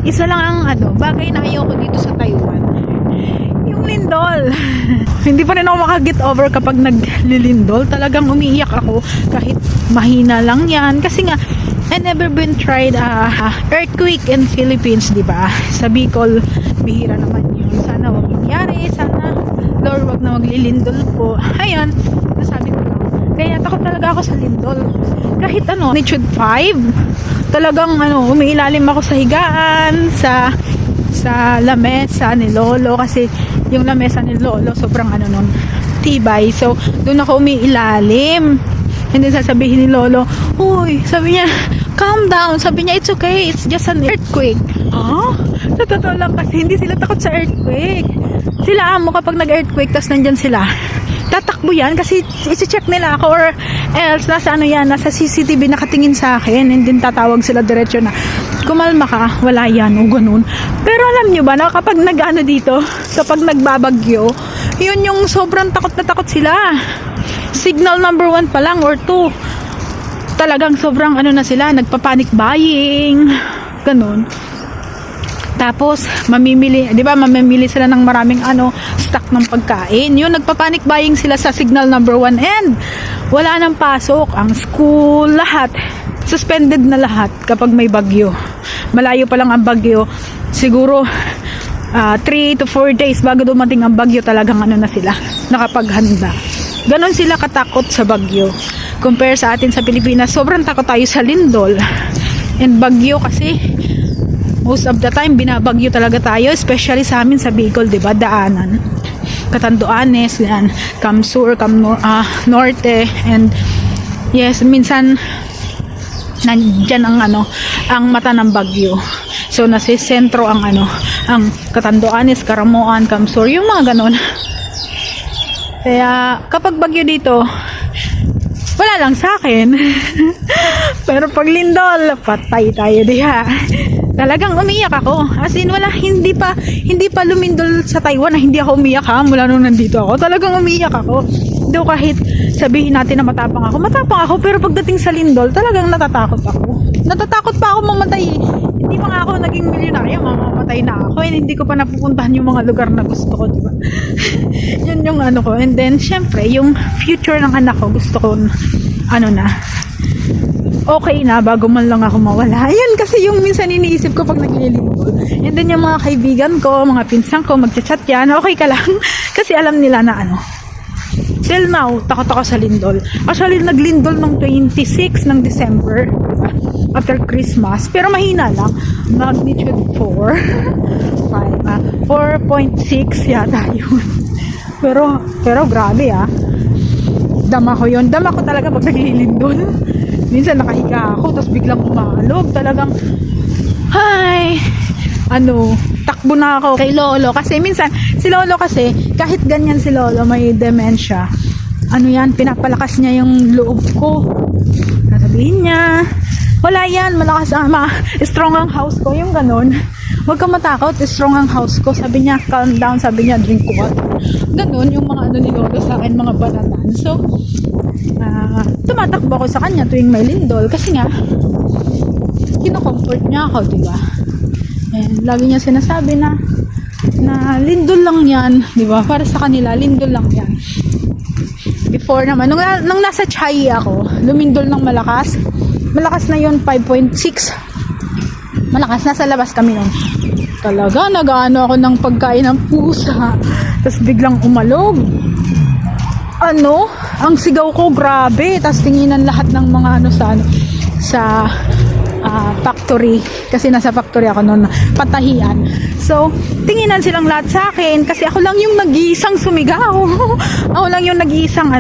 Isa lang ang bagay na ayoko dito sa Taiwan. Yung lindol. Hindi pa rin ako makaget over kapag naglilindol. Talagang umiiyak ako kahit mahina lang yan. Kasi nga, I never been tried earthquake in Philippines, di ba? Sa Bicol, bihira naman yun. Sana wag mangyari. Sana, Lord, wag na maglilindol po. Ayan, nasabi ko lang. Kaya takot talaga ako sa lindol. Kahit magnitude 5, talagang umiilalim ako sa higaan, sa lamesa ni Lolo, kasi yung lamesa ni Lolo sobrang nun, tibay. So doon ako umiilalim. And then sasabihin ni Lolo, uy, sabi niya, calm down. Sabi niya, it's okay, it's just an earthquake. Sa totoo lang kasi hindi sila takot sa earthquake. Sila amo kapag nag-earthquake tas nandyan sila, tatakbo yan kasi isi-check nila ako, or else nasa nasa CCTV nakatingin sa akin, and then tatawag sila diretso na kumalma ka, wala yan o ganun. Pero alam nyo ba na kapag dito, kapag nagbabagyo, yun yung sobrang takot na takot sila. Signal number 1 pa lang or 2, talagang sobrang na sila, nagpa-panic buying ganun. Tapos mamimili, 'di ba? Mamimili sila ng maraming stock ng pagkain. Yun, nagpa-panic buying sila sa signal number 1, and wala nang pasok ang school, lahat suspended na lahat kapag may bagyo. Malayo pa lang ang bagyo. Siguro 3 to 4 days bago dumating ang bagyo, talagang na sila, nakapaghanda. Ganon sila katakot sa bagyo. Compare sa atin sa Pilipinas, sobrang takot tayo sa lindol. And bagyo kasi most of the time binabagyo talaga tayo, especially sa amin sa Bicol, 'di ba? Daanan, Catanduanes, yan, Camsur, Norte, and yes, minsan nandiyan ang mata ng bagyo. So nasa sentro ang ang Catanduanes, Caramoan, Camsur, yung mga ganon. Kaya kapag bagyo dito, wala lang sa akin. Pero pag lindol, patay tayo diha. Talagang umiyak ako. As in, hindi pa lumindol sa Taiwan na hindi ako umiyak mula nung nandito ako. Talagang umiyak ako. Do kahit sabihin natin na matapang ako, pero pagdating sa lindol, talagang natatakot ako. Natatakot pa ako mamatay. Hindi pa nga ako naging milyonaryo, mamamatay na ako. And hindi ko pa napupuntahan yung mga lugar na gusto ko, diba? Yun yung ko. And then, syempre, yung future ng anak ko, gusto ko, okay na bago man lang ako mawala. Yan kasi yung minsan iniisip ko pag naglilindol. And then yung mga kaibigan ko, mga pinsan ko, magchat-chat yan, okay ka lang. Kasi alam nila na till now, takot ako sa lindol. Actually, naglindol ng 26 ng December, diba? After Christmas. Pero mahina lang. Magnitude 4. 4.6 yata yun. Pero grabe Dama ko yun. Dama ko talaga pag naglilindol. Minsan nakahiga ako, tapos biglang umalog. Talagang, takbo na ako kay Lolo. Kasi minsan, si Lolo kasi, kahit ganyan si Lolo, may dementia. Pinapalakas niya yung loob ko. Sasabihin niya, wala yan, malakas, strong ang house ko, yung ganun. Huwag kang matakot, strong ang house ko. Sabi niya, calm down, sabi niya, drink water. Ganun, yung mga ni Lolo sa akin, mga banatan. So, tumatakbo ako sa kanya tuwing may lindol kasi nga kino-comfort niya ako, diba? And lagi niya sinasabi na lindol lang yan, diba? Para sa kanila, lindol lang yan. Before naman, nung nasa Chai ako, lumindol ng malakas na yun, 5.6. Malakas, nasa labas kami nun. Talaga, nag-ano ako ng pagkain ng pusa, tapos biglang umalog. Ang sigaw ko, grabe. Tapos tinginan lahat ng mga sa factory. Kasi nasa factory ako noon, patahian. So, tinginan silang lahat sa akin. Kasi ako lang yung nag-iisang sumigaw. Ako lang yung nag-iisang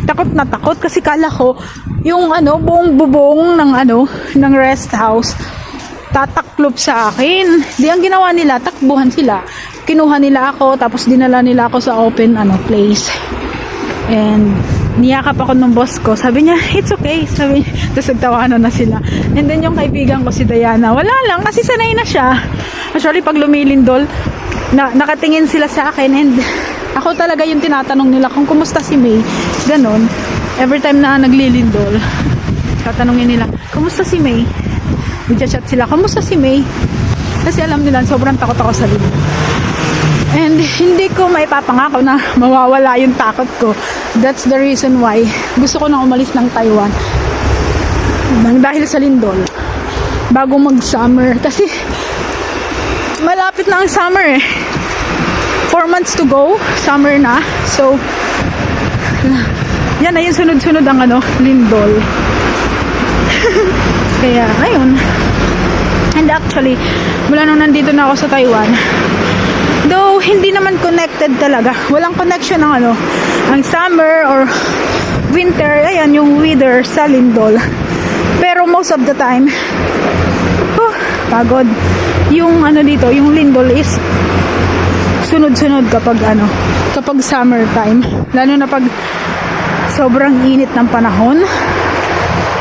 takot na takot. Kasi kala ko, yung buong bubong ng rest house, tataklob sa akin. Di ang ginawa nila, takbuhan sila. Kinuha nila ako, tapos dinala nila ako sa open place. And niyakap ako ng boss ko, sabi niya, it's okay, sabi, tapos nagtawanan na sila. And then yung kaibigan ko si Diana, wala lang, kasi sanay na siya. Actually, pag lumilindol, nakatingin sila sa akin, and ako talaga yung tinatanong nila kung kumusta si May. Ganon, every time na naglilindol, tatanungin nila, kumusta si May? Nagchat sila, kumusta si May? Kasi alam nila, sobrang takot ako sa lindol. And hindi ko maipapangako na mawawala yung takot ko. That's the reason why gusto ko na umalis ng Taiwan. Dahil sa lindol. Bago mag-summer. Kasi malapit na ang summer eh. 4 months to go. Summer na. So, yan na yung sunod-sunod ang lindol. Kaya, ayun. And actually, mula nung nandito na ako sa Taiwan, though hindi naman connected talaga, walang connection ng ang summer or winter, ayan yung weather sa lindol. Pero most of the time, pagod. Yung dito, yung lindol is sunod-sunod kapag summer time. Lalo na pag sobrang init ng panahon.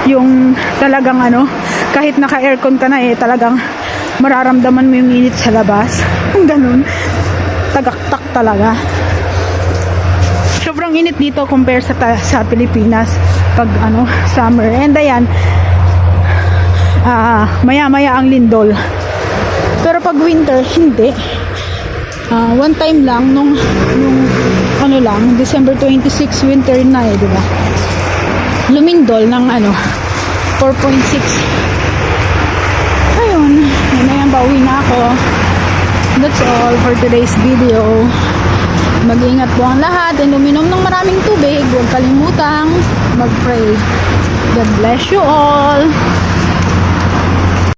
Yung talagang kahit naka-aircon ka na talagang mararamdaman mo yung init sa labas. Ganun. Tagaktak talaga. Sobrang init dito compare sa Pilipinas pag summer. And ayan, maya-maya ang lindol. Pero pag winter, hindi. One time lang nung December 26 winter na di ba? Lumindol ng 4.6. Ayun, yun na yan, pauwi na ako. That's all for today's video. Mag-ingat po ang lahat and uminom ng maraming tubig. Huwag kalimutang mag-pray. God bless you all.